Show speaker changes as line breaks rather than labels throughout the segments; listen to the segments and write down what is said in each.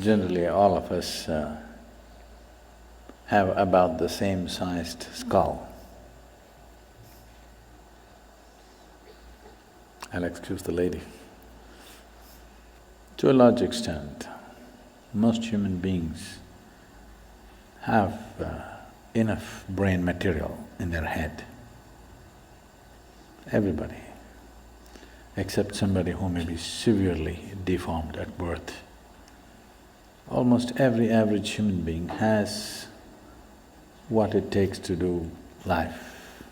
Generally, all of us have about the same sized skull. I'll excuse the lady. To a large extent, most human beings have enough brain material in their head. Everybody, except somebody who may be severely deformed at birth. Almost every average human being has what it takes to do life.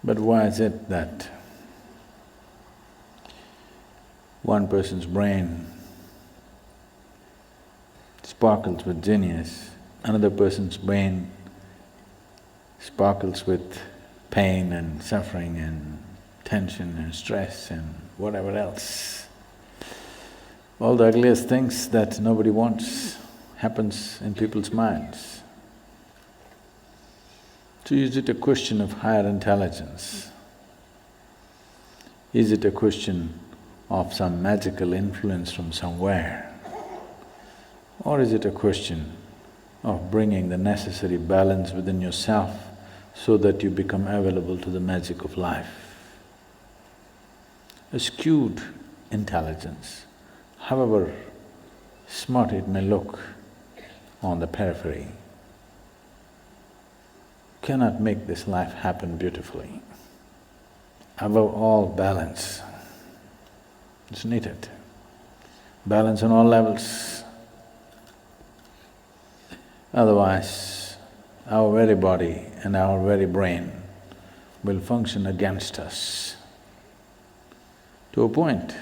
But why is it that one person's brain sparkles with genius, another person's brain sparkles with pain and suffering and tension and stress and whatever else? All the ugliest things that nobody wants happens in people's minds. So is it a question of higher intelligence? Is it a question of some magical influence from somewhere? Or is it a question of bringing the necessary balance within yourself so that you become available to the magic of life? A skewed intelligence, however smart it may look on the periphery, cannot make this life happen beautifully. Above all, balance is needed. Balance on all levels. Otherwise, our very body and our very brain will function against us to a point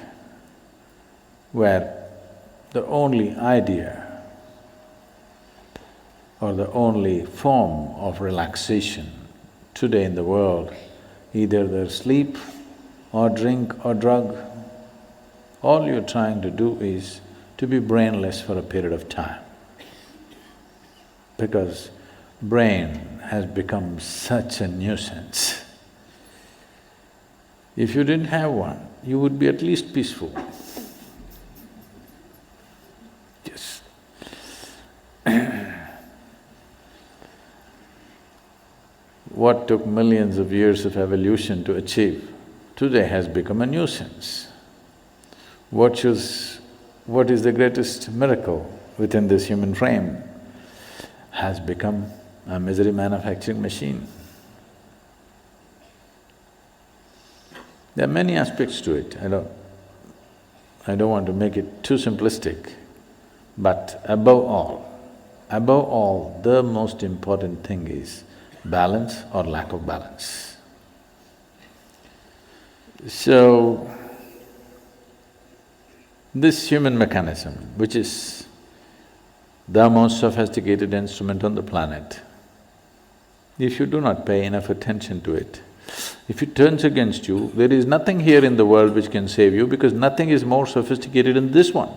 where the only idea or the only form of relaxation today in the world, either there's sleep or drink or drug, all you're trying to do is to be brainless for a period of time. Because brain has become such a nuisance. If you didn't have one, you would be at least peaceful. Yes. What took millions of years of evolution to achieve, today has become a nuisance. What is the greatest miracle within this human frame has become a misery manufacturing machine. There are many aspects to it, I don't want to make it too simplistic, but above all, the most important thing is balance or lack of balance. So, this human mechanism, which is the most sophisticated instrument on the planet, if you do not pay enough attention to it, if it turns against you, there is nothing here in the world which can save you because nothing is more sophisticated than this one.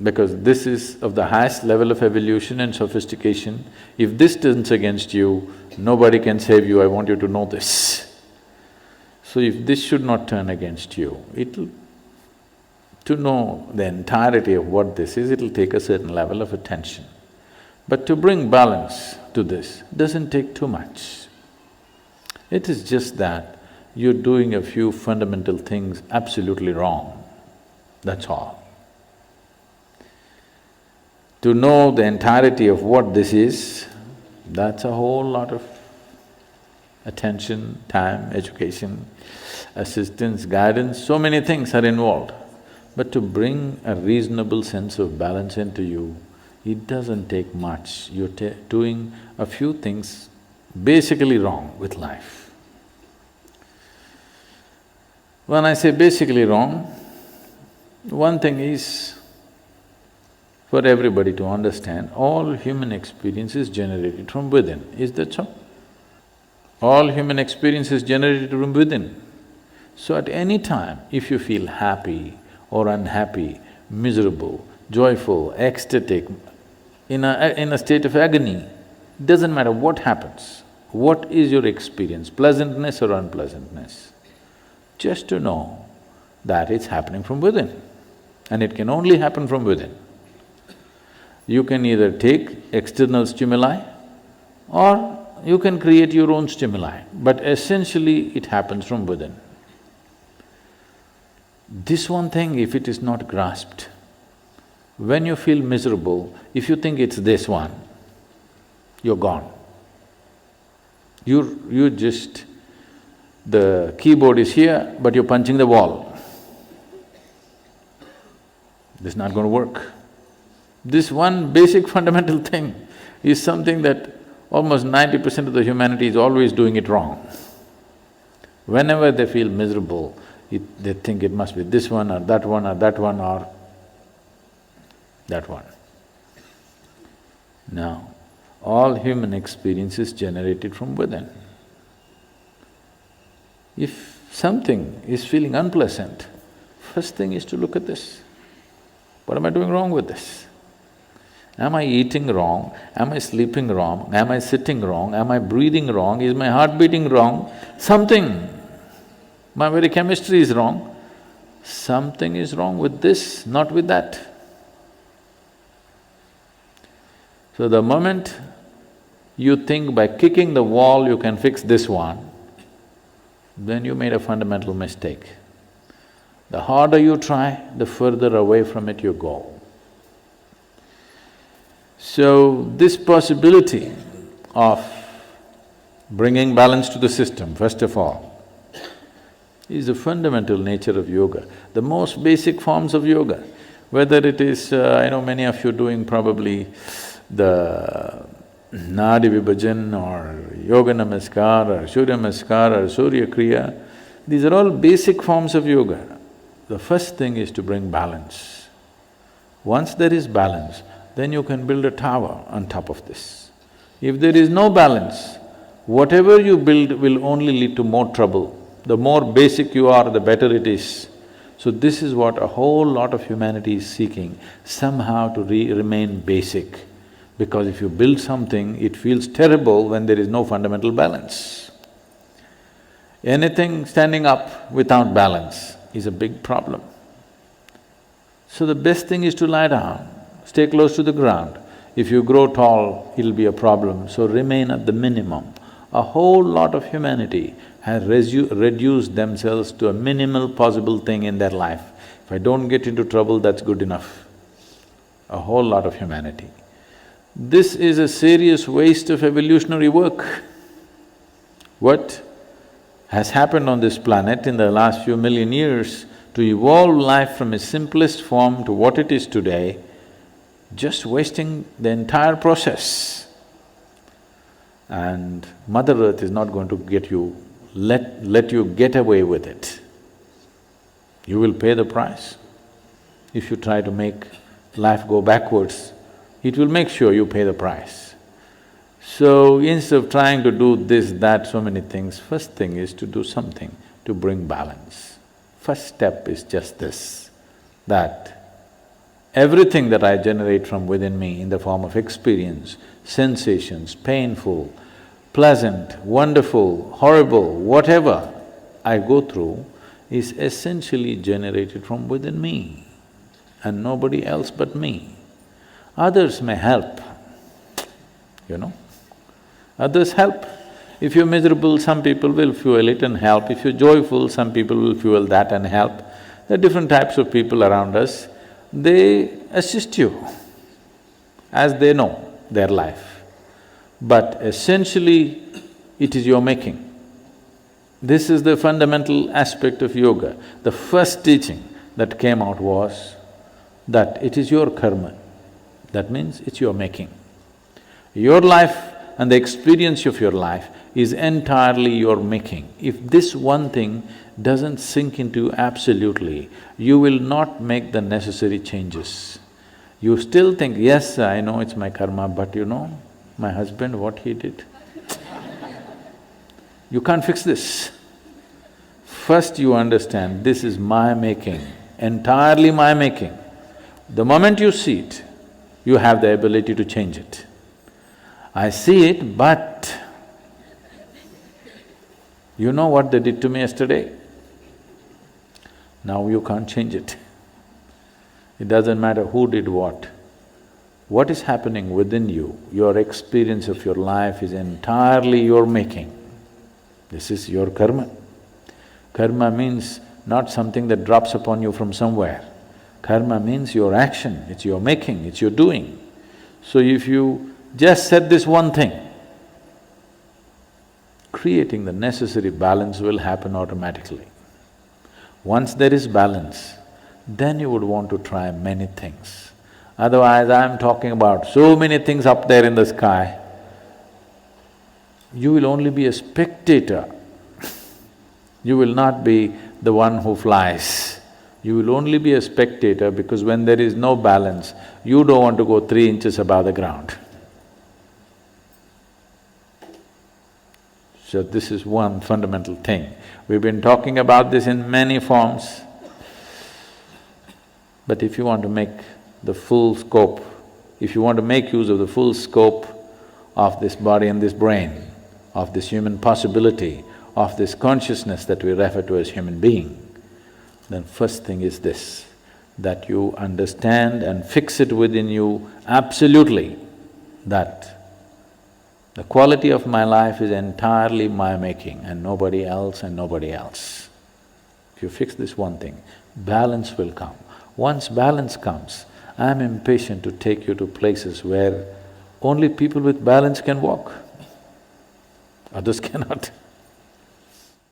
Because this is of the highest level of evolution and sophistication. If this turns against you, nobody can save you, I want you to know this. So if this should not turn against you, to know the entirety of what this is, it'll take a certain level of attention. But to bring balance to this doesn't take too much. It is just that you're doing a few fundamental things absolutely wrong, that's all. To know the entirety of what this is, that's a whole lot of attention, time, education, assistance, guidance, so many things are involved. But to bring a reasonable sense of balance into you, it doesn't take much. You're doing a few things basically wrong with life. When I say basically wrong, one thing is for everybody to understand, all human experience is generated from within, is that so? All human experience is generated from within. So at any time, if you feel happy or unhappy, miserable, joyful, ecstatic, in a state of agony, doesn't matter what happens, what is your experience, pleasantness or unpleasantness, just to know that it's happening from within. And it can only happen from within. You can either take external stimuli or you can create your own stimuli, but essentially it happens from within. This one thing, if it is not grasped, when you feel miserable, if you think it's this one, you're gone. You just… the keyboard is here, but you're punching the wall. This is not going to work. This one basic fundamental thing is something that almost 90% of the humanity is always doing it wrong. Whenever they feel miserable, they think it must be this one or that one or that one or that one. Now, all human experience is generated from within. If something is feeling unpleasant, first thing is to look at this. What am I doing wrong with this? Am I eating wrong? Am I sleeping wrong? Am I sitting wrong? Am I breathing wrong? Is my heart beating wrong? Something, my very chemistry is wrong. Something is wrong with this, not with that. So the moment you think by kicking the wall you can fix this one, then you made a fundamental mistake. The harder you try, the further away from it you go. So, this possibility of bringing balance to the system, first of all, is the fundamental nature of yoga. The most basic forms of yoga, whether it is… I know many of you doing probably the Nadi Vibhajan or Yoga Namaskar or Surya Namaskar or Surya Kriya, these are all basic forms of yoga. The first thing is to bring balance. Once there is balance, then you can build a tower on top of this. If there is no balance, whatever you build will only lead to more trouble. The more basic you are, the better it is. So this is what a whole lot of humanity is seeking, somehow to remain basic. Because if you build something, it feels terrible when there is no fundamental balance. Anything standing up without balance is a big problem. So the best thing is to lie down, stay close to the ground. If you grow tall, it'll be a problem, so remain at the minimum. A whole lot of humanity has reduced themselves to a minimal possible thing in their life. If I don't get into trouble, that's good enough. A whole lot of humanity. This is a serious waste of evolutionary work. What has happened on this planet in the last few million years to evolve life from its simplest form to what it is today, just wasting the entire process. And Mother Earth is not going to let you get away with it. You will pay the price. If you try to make life go backwards, it will make sure you pay the price. So instead of trying to do this, that, so many things, first thing is to do something to bring balance. First step is just this, that everything that I generate from within me in the form of experience, sensations, painful, pleasant, wonderful, horrible, whatever I go through is essentially generated from within me and nobody else but me. Others may help, you know. Others help. If you're miserable, some people will fuel it and help. If you're joyful, some people will fuel that and help. There are different types of people around us. They assist you as they know their life. But essentially, it is your making. This is the fundamental aspect of yoga. The first teaching that came out was that it is your karma. That means it's your making. Your life and the experience of your life is entirely your making. If this one thing doesn't sink into you absolutely, you will not make the necessary changes. You still think, yes, I know it's my karma, but you know, my husband, what he did, you can't fix this. First you understand, this is my making, entirely my making. The moment you see it, you have the ability to change it. I see it, but you know what they did to me yesterday? Now you can't change it. It doesn't matter who did what. What is happening within you, your experience of your life is entirely your making. This is your karma. Karma means not something that drops upon you from somewhere. Karma means your action, it's your making, it's your doing. So if you just said this one thing, creating the necessary balance will happen automatically. Once there is balance, then you would want to try many things. Otherwise, I'm talking about so many things up there in the sky, you will only be a spectator. You will not be the one who flies. You will only be a spectator because when there is no balance, you don't want to go 3 inches above the ground. So this is one fundamental thing. We've been talking about this in many forms. But if you want to make the full scope, if you want to make use of the full scope of this body and this brain, of this human possibility, of this consciousness that we refer to as human being, then first thing is this, that you understand and fix it within you absolutely that the quality of my life is entirely my making and nobody else and nobody else. If you fix this one thing, balance will come. Once balance comes, I'm impatient to take you to places where only people with balance can walk, others cannot.